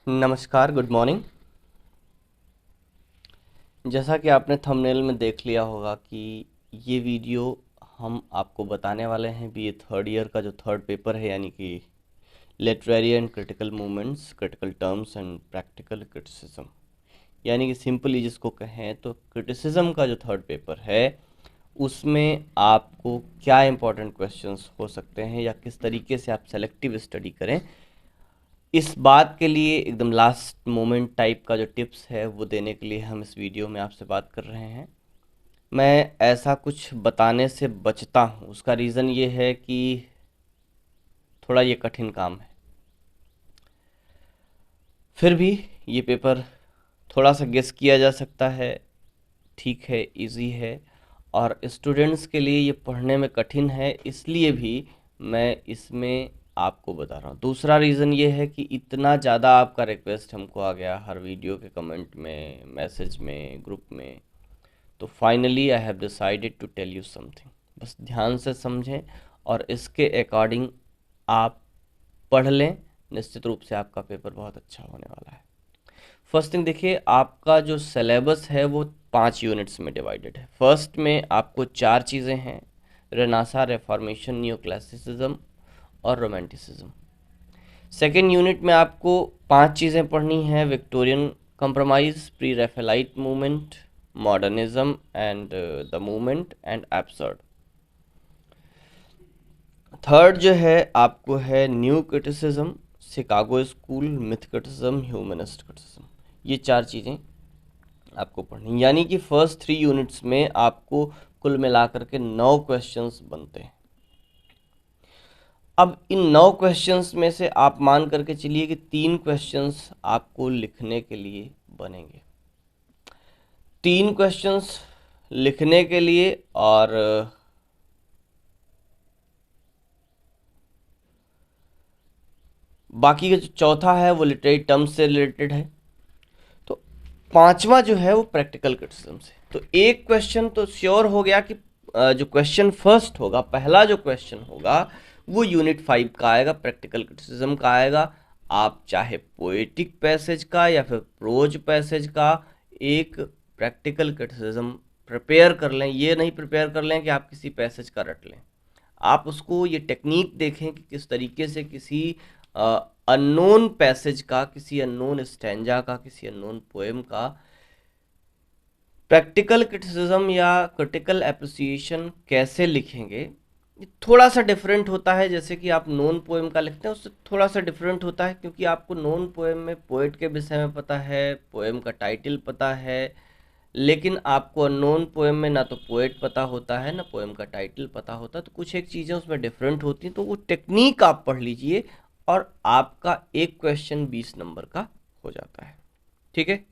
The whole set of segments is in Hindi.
नमस्कार, गुड मॉर्निंग। जैसा कि आपने थंबनेल में देख लिया होगा कि ये वीडियो हम आपको बताने वाले हैं बीए थर्ड ईयर का जो थर्ड पेपर है, यानी कि literary and critical movements, critical terms and practical criticism, यानी कि सिंपली जिसको कहें तो क्रिटिसिज्म का जो थर्ड पेपर है उसमें आपको क्या इंपॉर्टेंट क्वेश्चंस हो सकते हैं या किस तरीके से आप सेलेक्टिव स्टडी करें, इस बात के लिए एकदम लास्ट मोमेंट टाइप का जो टिप्स है वो देने के लिए हम इस वीडियो में आपसे बात कर रहे हैं। मैं ऐसा कुछ बताने से बचता हूँ, उसका रीज़न ये है कि थोड़ा ये कठिन काम है। फिर भी ये पेपर थोड़ा सा गेस किया जा सकता है, ठीक है, इजी है। और स्टूडेंट्स के लिए ये पढ़ने में कठिन है, इसलिए भी मैं इसमें आपको बता रहा हूँ। दूसरा रीज़न ये है कि इतना ज़्यादा आपका रिक्वेस्ट हमको आ गया हर वीडियो के कमेंट में, मैसेज में, ग्रुप में, तो finally I have decided to tell you something. बस ध्यान से समझें और इसके अकॉर्डिंग आप पढ़ लें, निश्चित रूप से आपका पेपर बहुत अच्छा होने वाला है। फर्स्ट थिंग देखिए, आपका जो सिलेबस है वो 5 यूनिट्स में डिवाइडेड है। फर्स्ट में आपको 4 चीज़ें हैं: रेनासा, रेफॉर्मेशन, न्यू क्लासिसिज्म और रोमांटिसिज्म। सेकेंड यूनिट में आपको 5 चीज़ें पढ़नी हैं: Victorian compromise, pre Raphaelite movement, modernism and the movement and absurd. Third जो है आपको है new criticism, Chicago school, myth criticism, humanist criticism. ये 4 चीज़ें आपको पढ़नी, यानी कि फर्स्ट 3 यूनिट्स में आपको कुल मिलाकर के 9 क्वेश्चंस बनते हैं। अब इन 9 क्वेश्चंस में से आप मान करके चलिए कि 3 क्वेश्चंस आपको लिखने के लिए बनेंगे। 3 क्वेश्चंस लिखने के लिए, और बाकी का जो चौथा है वो लिटरेरी टर्म्स से रिलेटेड है। तो पांचवा जो है वो प्रैक्टिकल क्रिटिसिज्म से। तो एक क्वेश्चन तो श्योर हो गया कि जो क्वेश्चन फर्स्ट होगा, पहला जो क्वेश्चन होगा वो यूनिट 5 का आएगा, प्रैक्टिकल क्रिटिसिज्म का आएगा। आप चाहे पोएटिक पैसेज का या फिर प्रोज पैसेज का एक प्रैक्टिकल क्रिटिसिज्म प्रिपेयर कर लें। ये नहीं प्रिपेयर कर लें कि आप किसी पैसेज का रट लें, आप उसको ये टेक्निक देखें कि किस तरीके से किसी अननोन पैसेज का, किसी अननोन स्टैंजा का, किसी अननोन पोएम का प्रैक्टिकल क्रिटिसिज्म या क्रिटिकल एप्रिसिएशन कैसे लिखेंगे। ये थोड़ा सा डिफरेंट होता है, जैसे कि आप नोन पोएम का लिखते हैं उससे थोड़ा सा डिफरेंट होता है, क्योंकि आपको नोन पोएम में पोएट के विषय में पता है, पोएम का टाइटल पता है, लेकिन आपको अननोन पोएम में ना तो पोएट पता होता है ना पोएम का टाइटल पता होता है। तो कुछ एक चीज़ें उसमें डिफरेंट होती हैं, तो वो टेक्निक आप पढ़ लीजिए और आपका एक क्वेश्चन 20 नंबर का हो जाता है। ठीक है,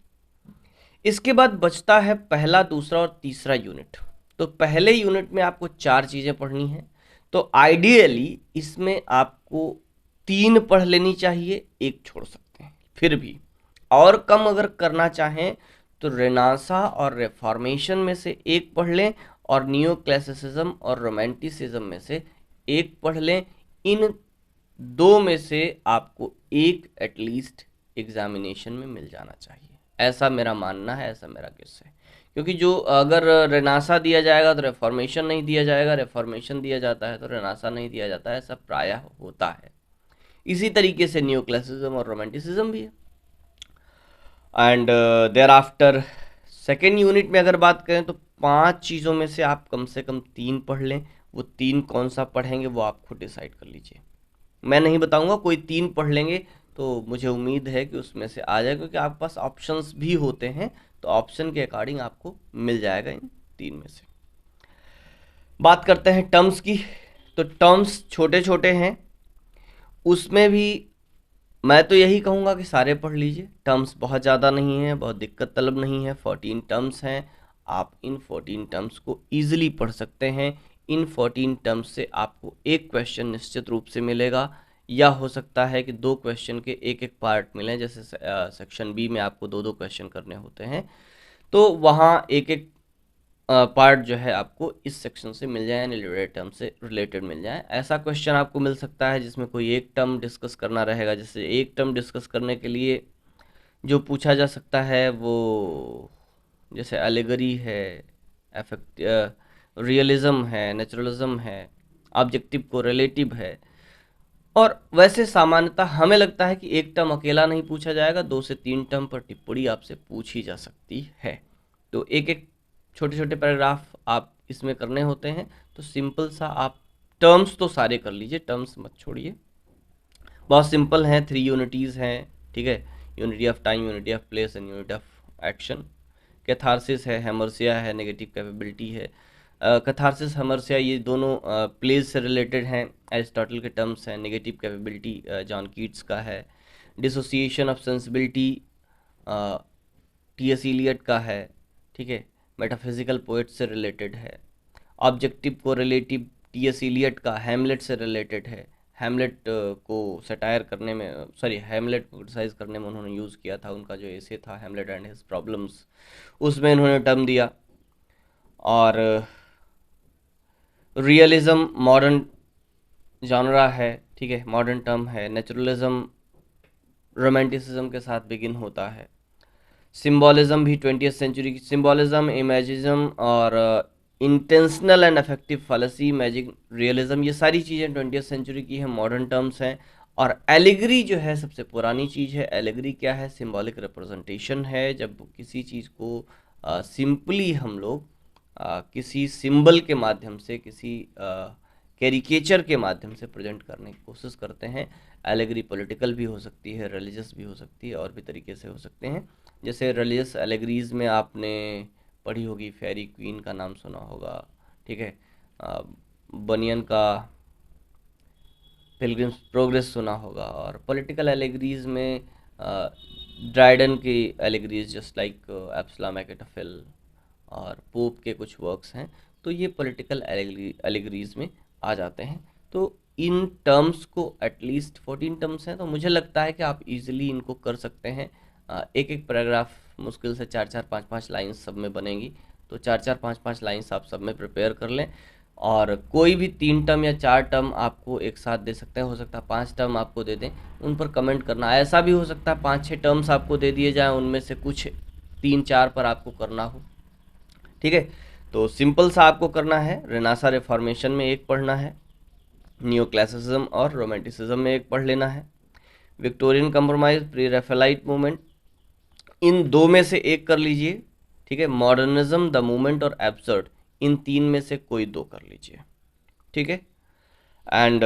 इसके बाद बचता है पहला, दूसरा और तीसरा यूनिट। तो पहले यूनिट में आपको 4 चीज़ें पढ़नी हैं, तो आइडियली इसमें आपको 3 पढ़ लेनी चाहिए, एक छोड़ सकते हैं। फिर भी और कम अगर करना चाहें तो रेनासा और रेफॉर्मेशन में से एक पढ़ लें और नियो क्लासिसिज्म और रोमांटिसिज्म में से एक पढ़ लें। इन दो में से आपको एक एटलीस्ट एग्जामिनेशन में मिल जाना चाहिए, ऐसा मेरा मानना है, ऐसा मेरा गेस है। क्योंकि जो अगर रेनासा दिया जाएगा तो रेफॉर्मेशन नहीं दिया जाएगा, रेफॉर्मेशन दिया जाता है तो रेनासा नहीं दिया जाता है, ऐसा प्रायः होता है। इसी तरीके से न्यू क्लासिसिज्म और रोमांटिसिज्म भी है। And thereafter second unit में अगर बात करें तो 5 चीज़ों में से आप कम से कम 3 पढ़ लें। वो 3 कौन सा पढ़ेंगे वो आप खुद डिसाइड कर लीजिए, मैं नहीं बताऊंगा। कोई 3 पढ़ लेंगे तो मुझे उम्मीद है कि उसमें से आ जाए, क्योंकि आपके पास ऑप्शंस भी होते हैं, तो ऑप्शन के अकॉर्डिंग आपको मिल जाएगा इन 3 में से। बात करते हैं टर्म्स की, तो टर्म्स छोटे छोटे हैं, उसमें भी मैं तो यही कहूँगा कि सारे पढ़ लीजिए। टर्म्स बहुत ज़्यादा नहीं है, बहुत दिक्कत तलब नहीं है, 14 टर्म्स हैं। आप इन 14 टर्म्स को ईजिली पढ़ सकते हैं। इन 14 टर्म्स से आपको एक क्वेश्चन निश्चित रूप से मिलेगा, या हो सकता है कि 2 क्वेश्चन के एक एक पार्ट मिलें। जैसे सेक्शन बी में आपको 2-2 क्वेश्चन करने होते हैं, तो वहाँ एक एक पार्ट जो है आपको इस सेक्शन से मिल जाए, यानी लिटरेरी टर्म से रिलेटेड मिल जाए। ऐसा क्वेश्चन आपको मिल सकता है जिसमें कोई एक टर्म डिस्कस करना रहेगा। जैसे एक टर्म डिस्कस करने के लिए जो पूछा जा सकता है वो जैसे एलेगरी है, अफेक्ट रियलिज्म है, नेचुरलिज्म है, ऑब्जेक्टिव कोरिलेटिव है। और वैसे सामान्यतः हमें लगता है कि एक टर्म अकेला नहीं पूछा जाएगा, 2 से 3 टर्म पर टिप्पणी आपसे पूछी जा सकती है। तो एक एक छोटे छोटे पैराग्राफ आप इसमें करने होते हैं। तो सिंपल सा आप टर्म्स तो सारे कर लीजिए, टर्म्स मत छोड़िए। बहुत सिंपल हैं, 3 यूनिटीज़ हैं, ठीक है। Unity of time, unity of place and unity of action. Catharsis है, हेमरसिया है, नेगेटिव कैपेबिलिटी है। कैथारसिस, हेमरसिया ये दोनों प्लेस से रिलेटेड हैं, एरिस्टोटल के टर्म्स हैं। नेगेटिव कैपेबिलिटी जॉन कीट्स का है। Dissociation of sensibility T S Eliot का है, ठीक है। मेटाफिजिकल पोएट से रिलेटेड है। ऑब्जेक्टिव को रिलेटिव टी एस इलियट का हैमलेट से रिलेटेड है। हैमलेट को सटायर करने में, सॉरी, हैमलेट को क्रिटिसाइज करने में उन्होंने यूज़ किया था, उनका जो एसे था हैमलेट एंड हिज प्रॉब्लम्स, उसमें इन्होंने टर्म दिया। और रियलिज्म मॉडर्न जॉनरा है, ठीक है, मॉडर्न टर्म है। नेचुरलिज्म रोमांटिसिज्म के साथ बिगिन होता है। सिम्बॉलिज्म भी 20th सेंचुरी की, सिम्बॉलिज्म, इमेजिज्म और intentional and affective fallacy, magic realism, ये सारी चीज़ें 20th सेंचुरी की हैं, मॉडर्न टर्म्स हैं। और एलिगरी जो है सबसे पुरानी चीज़ है। एलिगरी क्या है? सिंबॉलिक रिप्रेजेंटेशन है, जब किसी चीज़ को सिंपली हम लोग किसी सिंबल के माध्यम से, किसी कैरिकेचर के माध्यम से प्रेजेंट करने की कोशिश करते हैं। एलेगरी पॉलिटिकल भी हो सकती है, रिलीजियस भी हो सकती है, और भी तरीके से हो सकते हैं। जैसे रिलीजियस एलेगरीज में आपने पढ़ी होगी, फेरी क्वीन का नाम सुना होगा, ठीक है। बनियन का पिलग्रिम्स प्रोग्रेस सुना होगा। और पॉलिटिकल एलेगरीज में ड्राइडन की एलेगरीज, जस्ट लाइक एब्सलम एकेटोफिल, और पोप के कुछ वर्क्स हैं। तो ये पॉलिटिकल एलेगरीज में आ जाते हैं। तो इन टर्म्स को एटलीस्ट 14 टर्म्स हैं, तो मुझे लगता है कि आप इजीली इनको कर सकते हैं। एक एक पैराग्राफ मुश्किल से 4-4, 5-5 लाइन्स सब में बनेंगी। तो 4-4, 5-5 लाइन्स आप सब में प्रिपेयर कर लें। और कोई भी 3 टर्म या 4 टर्म आपको एक साथ दे सकते हैं, हो सकता है 5 टर्म आपको दे दें, उन पर कमेंट करना। ऐसा भी हो सकता है 5-6 टर्म्स आपको दे दिए जाएँ, उनमें से कुछ 3-4 पर आपको करना हो, ठीक है। तो सिंपल सा आपको करना है। रेनासा रिफॉर्मेशन में एक पढ़ना है, न्यू क्लासिसिज्म और रोमांटिसिज्म में एक पढ़ लेना है, Victorian compromise, pre Raphaelite movement, इन 2 में से एक कर लीजिए, ठीक है। मॉडर्निज्म, द मूवमेंट और एब्सर्ड, इन 3 में से कोई 2 कर लीजिए, ठीक है। एंड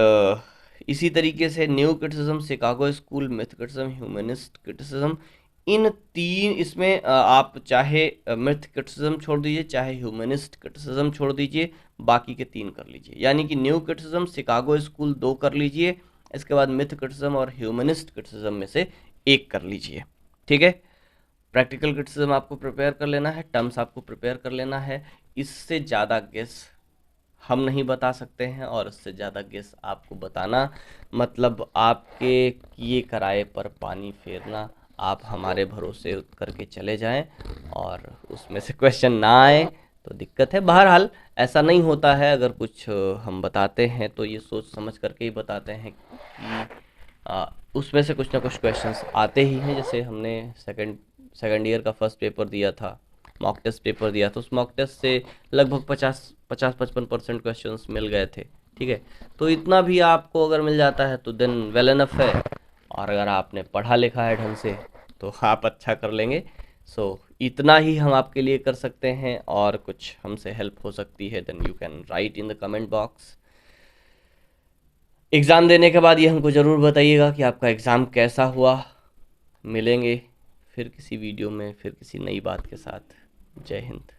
इसी तरीके से new criticism, Chicago school, myth criticism, humanist criticism, इन 3, इसमें आप चाहे मिथ क्रिटिसिज्म छोड़ दीजिए, चाहे ह्यूमनिस्ट क्रिटिसिज्म छोड़ दीजिए, बाकी के 3 कर लीजिए। यानी कि न्यू क्रिटिसिज्म, शिकागो स्कूल 2 कर लीजिए, इसके बाद मिथ क्रिटिसिज्म और ह्यूमनिस्ट क्रिटिसिज्म में से एक कर लीजिए, ठीक है। प्रैक्टिकल क्रिटिसिज्म आपको प्रिपेयर कर लेना है, टर्म्स आपको प्रिपेयर कर लेना है। इससे ज़्यादा गेस हम नहीं बता सकते हैं, और उससे ज़्यादा गेस आपको बताना मतलब आपके किए कराए पर पानी फेरना। आप हमारे भरोसे करके चले जाएं और उसमें से क्वेश्चन ना आए तो दिक्कत है। बहरहाल ऐसा नहीं होता है, अगर कुछ हम बताते हैं तो ये सोच समझ करके ही बताते हैं कि उसमें से कुछ ना कुछ क्वेश्चंस आते ही हैं। जैसे हमने सेकंड ईयर का फर्स्ट पेपर दिया था, मॉक टेस्ट पेपर दिया, तो उस मॉक टेस्ट से लगभग 50-55% क्वेश्चंस मिल गए थे, ठीक है। तो इतना भी आपको अगर मिल जाता है तो देन वेल इनफ है। और अगर आपने पढ़ा लिखा है ढंग से तो आप अच्छा कर लेंगे। सो इतना ही हम आपके लिए कर सकते हैं, और कुछ हमसे हेल्प हो सकती है then you can write in the comment box. Exam देने के बाद ये हमको ज़रूर बताइएगा कि आपका एग्ज़ाम कैसा हुआ। मिलेंगे फिर किसी वीडियो में, फिर किसी नई बात के साथ। जय हिंद।